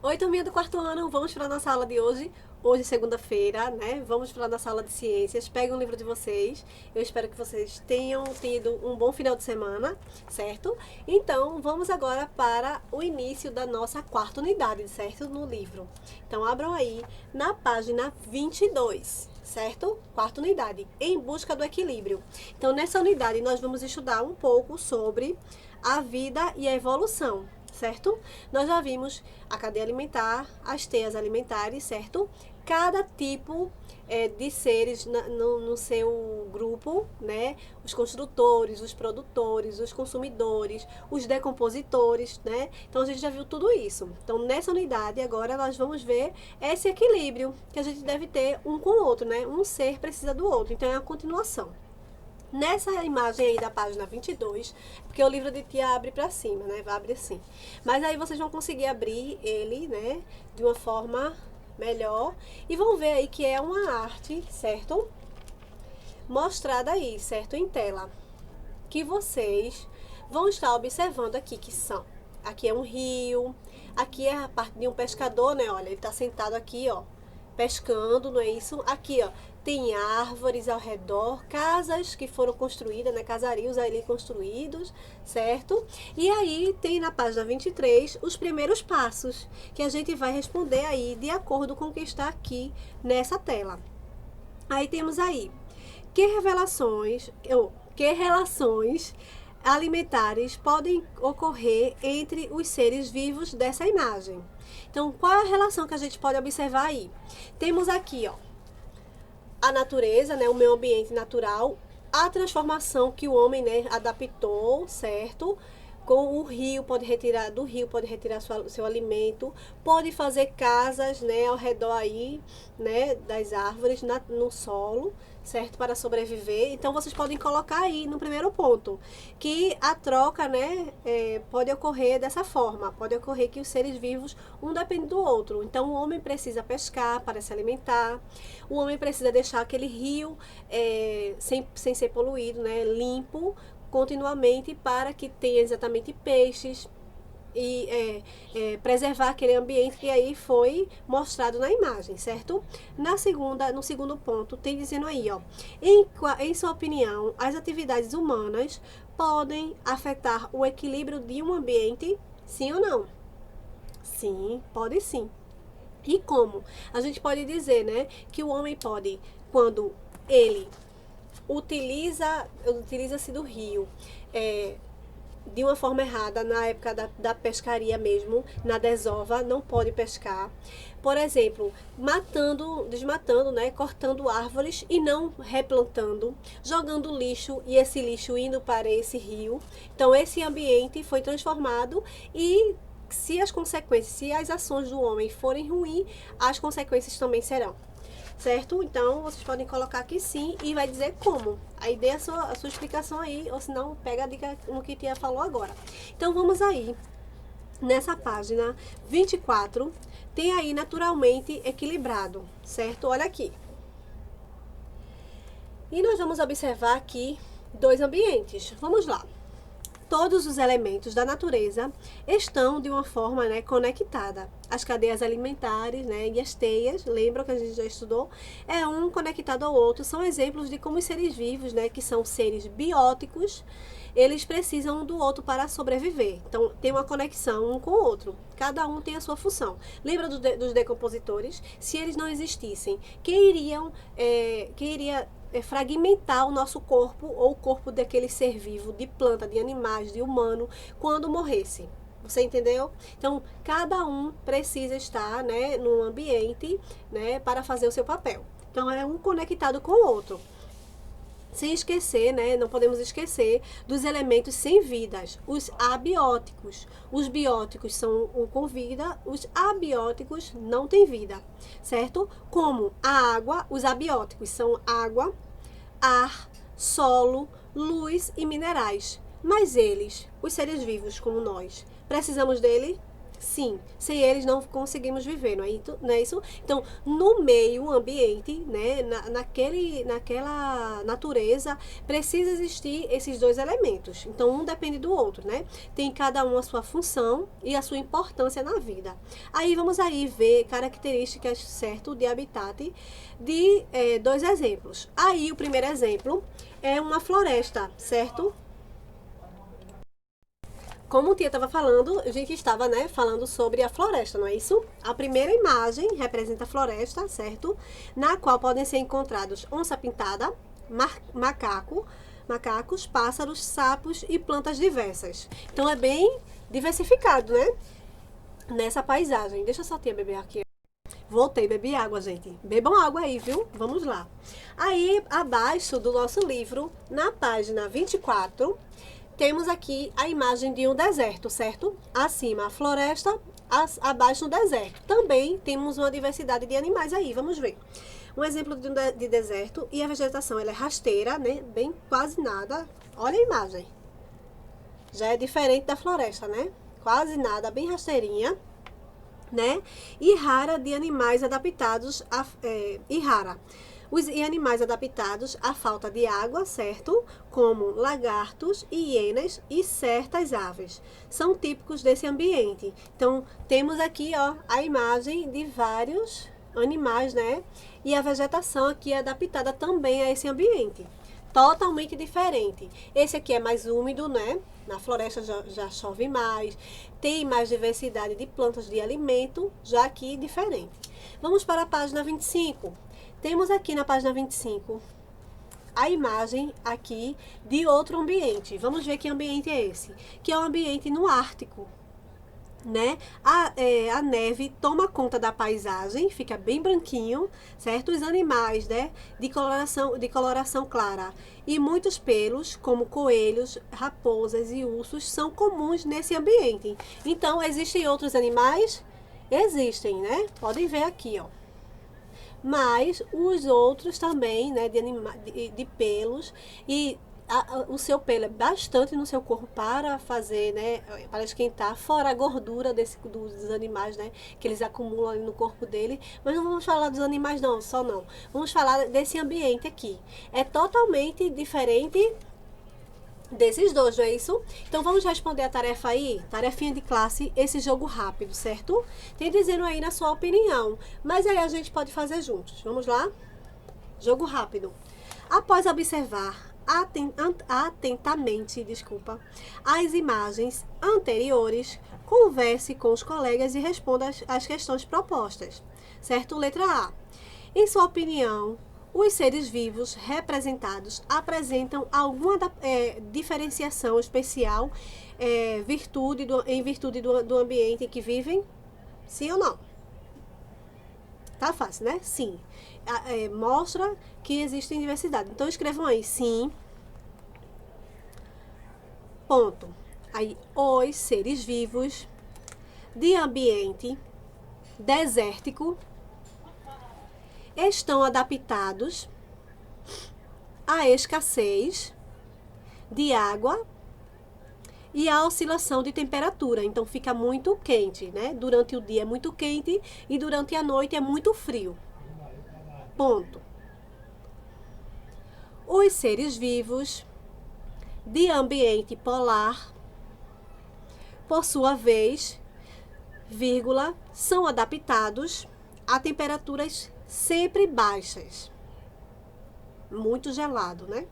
Oi, turminha do quarto ano, vamos para a nossa aula de hoje. Hoje, segunda-feira, né? Vamos para a nossa aula de ciências. Peguem um livro de vocês. Eu espero que vocês tenham tido um bom final de semana, certo? Então, vamos agora para o início da nossa quarta unidade, certo? No livro. Então, abram aí na página 22, certo? Quarta unidade, em busca do equilíbrio. Então, nessa unidade, nós vamos estudar um pouco sobre a vida e a evolução, certo? Nós já vimos a cadeia alimentar, as teias alimentares, certo? Cada tipo de seres no seu grupo, né? Os construtores, os produtores, os consumidores, os decompositores, né? Então a gente já viu tudo isso. Então nessa unidade agora nós vamos ver esse equilíbrio que a gente deve ter um com o outro, né? Um ser precisa do outro. Então é a continuação. Nessa imagem aí da página 22, porque o livro de tia abre para cima, né? Vai abrir assim. Mas aí vocês vão conseguir abrir ele, né? De uma forma melhor. E vão ver aí que é uma arte, certo? Mostrada aí, certo? Em tela. Que vocês vão estar observando aqui, que são. Aqui é um rio. Aqui é a parte de um pescador, né? Olha, ele tá sentado aqui, ó. Pescando, não é isso? Aqui, ó. Tem árvores ao redor, casas que foram construídas, né? Casarios ali construídos, certo? E aí tem na página 23 os primeiros passos que a gente vai responder aí de acordo com o que está aqui nessa tela. Aí temos aí que relações alimentares podem ocorrer entre os seres vivos dessa imagem. Então, qual é a relação que a gente pode observar aí? Temos aqui, ó, a natureza, né, o meio ambiente natural, a transformação que o homem, né, adaptou, certo? Com o rio, pode retirar do rio, pode retirar seu alimento, pode fazer casas, né, ao redor aí, né, das árvores, no solo, certo, para sobreviver. Então vocês podem colocar aí no primeiro ponto que a troca, né, pode ocorrer dessa forma. Pode ocorrer que os seres vivos um depende do outro. Então o homem precisa pescar para se alimentar, o homem precisa deixar aquele rio sem ser poluído, né, limpo continuamente para que tenha exatamente peixes e preservar aquele ambiente que aí foi mostrado na imagem, certo? No segundo ponto, tem dizendo aí, ó, em sua opinião, as atividades humanas podem afetar o equilíbrio de um ambiente, sim ou não? Sim, pode sim. E como? A gente pode dizer, né, que o homem pode, quando ele utiliza-se do rio de uma forma errada, na época da pescaria mesmo, na desova, não pode pescar. Por exemplo, desmatando, né, cortando árvores e não replantando, jogando lixo e esse lixo indo para esse rio. Então esse ambiente foi transformado e se as ações do homem forem ruins, as consequências também serão. Certo? Então, vocês podem colocar aqui sim e vai dizer como. Aí dê a sua explicação aí, ou senão pega a dica no que Tia falou agora. Então, vamos aí. Nessa página 24, tem aí naturalmente equilibrado, certo? Olha aqui. E nós vamos observar aqui dois ambientes. Vamos lá. Todos os elementos da natureza estão de uma forma, né, conectada. As cadeias alimentares, né, e as teias, lembram que a gente já estudou? É um conectado ao outro. São exemplos de como os seres vivos, né, que são seres bióticos, eles precisam um do outro para sobreviver. Então, tem uma conexão um com o outro. Cada um tem a sua função. Lembra dos decompositores? Se eles não existissem, quem iria fragmentar o nosso corpo ou o corpo daquele ser vivo, de planta, de animais, de humano, quando morresse? Você entendeu? Então, cada um precisa estar, né, num ambiente, né, para fazer o seu papel. Então, é um conectado com o outro. Sem esquecer, né, não podemos esquecer dos elementos sem vidas, os abióticos. Os bióticos são o com vida, os abióticos não têm vida, certo? Como a água, os abióticos são água, ar, solo, luz e minerais. Mas eles, os seres vivos como nós, precisamos dele? Sim, sem eles não conseguimos viver, não é isso? Então, no meio ambiente, né, naquela natureza, precisa existir esses dois elementos. Então, um depende do outro, né? Tem cada um a sua função e a sua importância na vida. Aí, vamos aí ver características, certo, de habitat de dois exemplos. Aí, o primeiro exemplo é uma floresta, certo? Como o Tia estava falando, a gente estava, né, falando sobre a floresta, não é isso? A primeira imagem representa a floresta, certo? Na qual podem ser encontrados onça-pintada, macacos, pássaros, sapos e plantas diversas. Então é bem diversificado, né? Nessa paisagem. Deixa só a Tia beber aqui. Voltei, bebi água, gente. Bebam água aí, viu? Vamos lá. Aí, abaixo do nosso livro, na página 24, temos aqui a imagem de um deserto, certo? Acima a floresta, abaixo o deserto. Também temos uma diversidade de animais aí, vamos ver. Um exemplo de deserto, e a vegetação ela é rasteira, né? Bem quase nada. Olha a imagem. Já é diferente da floresta, né? Quase nada, bem rasteirinha, né? E rara de animais adaptados e animais adaptados à falta de água, certo? Como lagartos, hienas e certas aves. São típicos desse ambiente. Então, temos aqui, ó, a imagem de vários animais, né? E a vegetação aqui é adaptada também a esse ambiente. Totalmente diferente. Esse aqui é mais úmido, né? Na floresta já chove mais, tem mais diversidade de plantas de alimento, já aqui diferente. Vamos para a página 25. Temos aqui na página 25 a imagem aqui de outro ambiente. Vamos ver que ambiente é esse, que é um ambiente no Ártico, né? A neve toma conta da paisagem, fica bem branquinho, certo? Os animais, né, de coloração clara e muitos pelos, como coelhos, raposas e ursos, são comuns nesse ambiente. Então, existem outros animais? Existem, né? Podem ver aqui, ó. Mas os outros também, né, de pelos e o seu pelo é bastante no seu corpo para fazer, né, para esquentar, fora a gordura dos animais, né, que eles acumulam ali no corpo dele. Mas não vamos falar dos animais não, só não. Vamos falar desse ambiente aqui. É totalmente diferente desses dois, não é isso? Então vamos responder a tarefa aí, tarefinha de classe, esse jogo rápido, certo? Tem dizendo aí na sua opinião, mas aí a gente pode fazer juntos. Vamos lá? Jogo rápido. Após observar atentamente, as imagens anteriores, converse com os colegas e responda as questões propostas. Certo? Letra A. Em sua opinião, os seres vivos representados apresentam alguma diferenciação especial em virtude do ambiente em que vivem? Sim ou não? Tá fácil, né? Sim. Mostra que existe diversidade. Então, escrevam aí, sim. Ponto. Aí, os seres vivos de ambiente desértico estão adaptados à escassez de água e à oscilação de temperatura. Então, fica muito quente, né? Durante o dia é muito quente e durante a noite é muito frio. Ponto. Os seres vivos de ambiente polar, por sua vez, são adaptados a temperaturas sempre baixas. Muito gelado, né?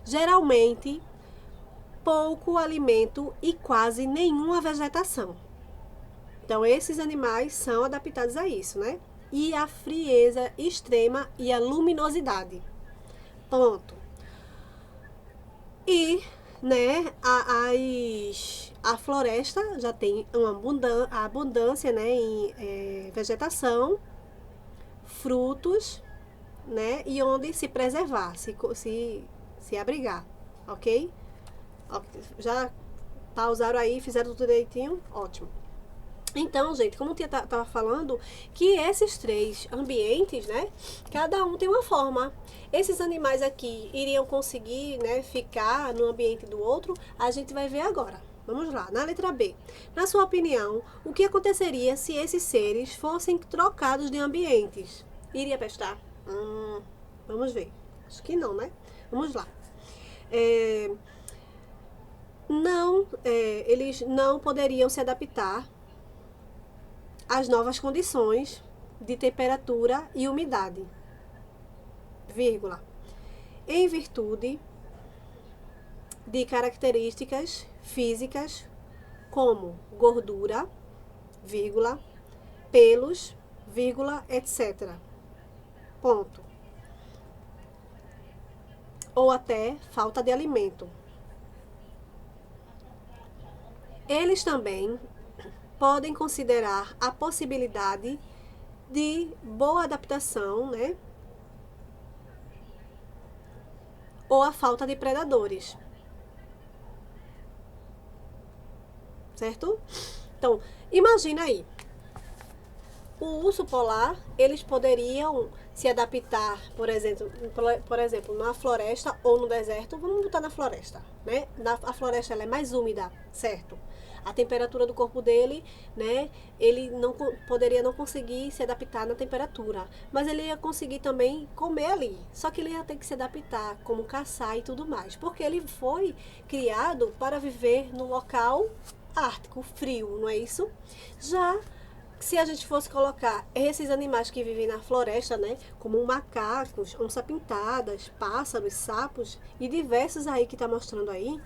Geralmente, pouco alimento e quase nenhuma vegetação. Então, esses animais são adaptados a isso, né? E a frieza extrema e a luminosidade. Ponto. E, né, a floresta já tem a abundância, né, em vegetação, frutos, né, e onde se preservar, se abrigar, ok? Já pausaram aí, fizeram tudo direitinho? Ótimo. Então, gente, como eu estava falando, que esses três ambientes, né, cada um tem uma forma. Esses animais aqui iriam conseguir, né, ficar no ambiente do outro, a gente vai ver agora, Vamos lá, na letra B. Na sua opinião, o que aconteceria se esses seres fossem trocados de ambientes? Iria prestar? Vamos ver. Acho que não, né? Vamos lá. Eles não poderiam se adaptar às novas condições de temperatura e umidade, vírgula, em virtude de características físicas como gordura, vírgula, pelos, vírgula, etc. Ponto. Ou até falta de alimento. Eles também podem considerar a possibilidade de boa adaptação, né? Ou a falta de predadores. Certo? Então, imagina aí. O urso polar, eles poderiam se adaptar, por exemplo, na floresta ou no deserto. Vamos botar na floresta, né? A floresta ela é mais úmida, certo? A temperatura do corpo dele, né? Ele poderia não conseguir se adaptar na temperatura, mas ele ia conseguir também comer ali. Só que ele ia ter que se adaptar, como caçar e tudo mais, porque ele foi criado para viver num local ártico, frio, não é isso? Já se a gente fosse colocar esses animais que vivem na floresta, né, como macacos, onça-pintadas, pássaros, sapos e diversos aí que está mostrando aí,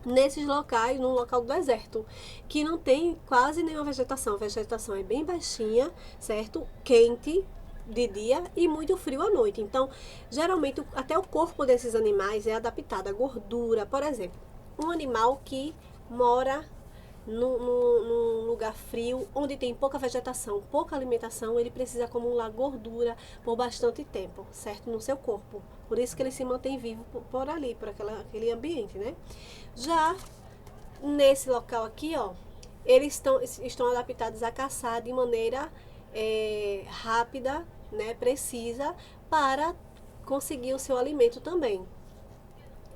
nesses locais, num local do deserto, que não tem quase nenhuma vegetação. A vegetação é bem baixinha, certo? Quente de dia e muito frio à noite. Então, geralmente, até o corpo desses animais é adaptado à gordura. Por exemplo, um animal que mora num lugar frio, onde tem pouca vegetação, pouca alimentação, ele precisa acumular gordura por bastante tempo, certo? No seu corpo. Por isso que ele se mantém vivo por ali, por aquele ambiente, né? Já nesse local aqui, ó, eles estão adaptados a caçar de maneira rápida, né? Precisa, para conseguir o seu alimento também.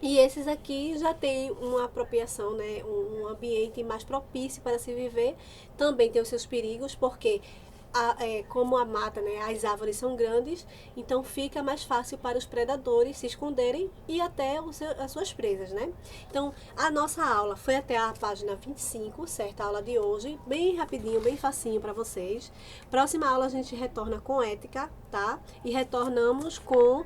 E esses aqui já tem uma apropriação, né, um ambiente mais propício para se viver. Também tem os seus perigos, porque como a mata, né, as árvores são grandes, então fica mais fácil para os predadores se esconderem e até as suas presas, né? Então, a nossa aula foi até a página 25, certo? A aula de hoje, bem rapidinho, bem facinho para vocês. Próxima aula a gente retorna com ética, tá? E retornamos com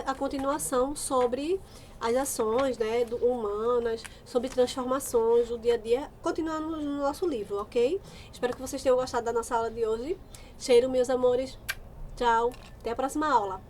a continuação sobre as ações, né, humanas, sobre transformações do dia a dia, continuando no nosso livro, ok? Espero que vocês tenham gostado da nossa aula de hoje. Cheiro, meus amores. Tchau. Até a próxima aula.